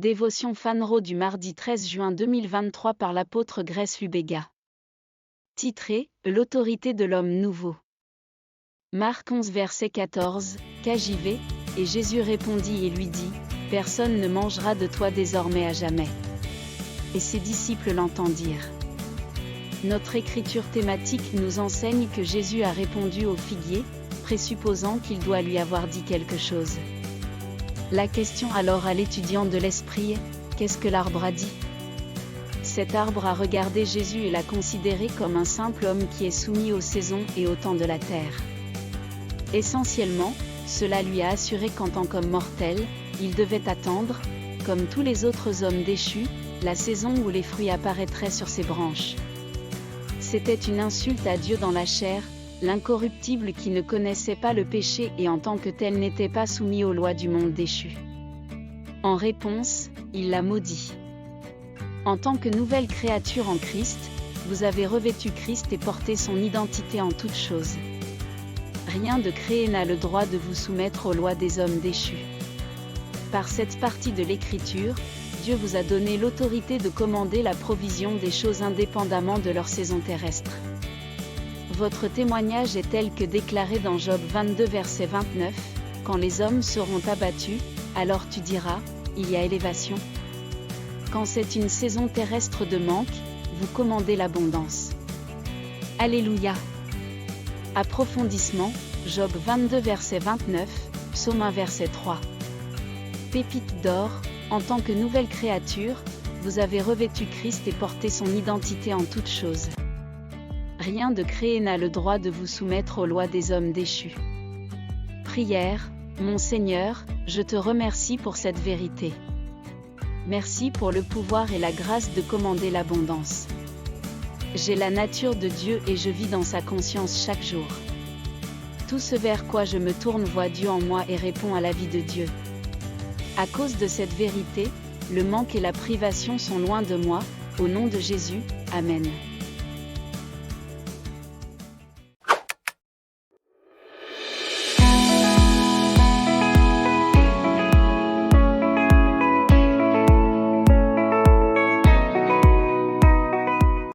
Dévotion Fanro du mardi 13 juin 2023 par l'apôtre Grace Lubega. Titré « L'autorité de l'homme nouveau ». Marc 11 verset 14, KJV, et Jésus répondit et lui dit, « Personne ne mangera de toi désormais à jamais. » Et ses disciples l'entendirent. Notre écriture thématique nous enseigne que Jésus a répondu au figuier, présupposant qu'il doit lui avoir dit quelque chose. La question alors à l'étudiant de l'esprit est, qu'est-ce que l'arbre a dit? Cet arbre a regardé Jésus et l'a considéré comme un simple homme qui est soumis aux saisons et au temps de la terre. Essentiellement, cela lui a assuré qu'en tant qu'homme mortel, il devait attendre, comme tous les autres hommes déchus, la saison où les fruits apparaîtraient sur ses branches. C'était une insulte à Dieu dans la chair, l'incorruptible qui ne connaissait pas le péché et en tant que tel n'était pas soumis aux lois du monde déchu. En réponse, il l'a maudit. En tant que nouvelle créature en Christ, vous avez revêtu Christ et porté son identité en toutes choses. Rien de créé n'a le droit de vous soumettre aux lois des hommes déchus. Par cette partie de l'Écriture, Dieu vous a donné l'autorité de commander la provision des choses indépendamment de leur saison terrestre. Votre témoignage est tel que déclaré dans Job 22 verset 29, « Quand les hommes seront abattus, alors tu diras, il y a élévation. Quand c'est une saison terrestre de manque, vous commandez l'abondance. » Alléluia. Approfondissement, Job 22 verset 29, Psaume 1 verset 3. Pépite d'or, en tant que nouvelle créature, vous avez revêtu Christ et porté son identité en toutes choses. Rien de créé n'a le droit de vous soumettre aux lois des hommes déchus. Prière, mon Seigneur, je te remercie pour cette vérité. Merci pour le pouvoir et la grâce de commander l'abondance. J'ai la nature de Dieu et je vis dans sa conscience chaque jour. Tout ce vers quoi je me tourne voit Dieu en moi et répond à la vie de Dieu. À cause de cette vérité, le manque et la privation sont loin de moi, au nom de Jésus, Amen.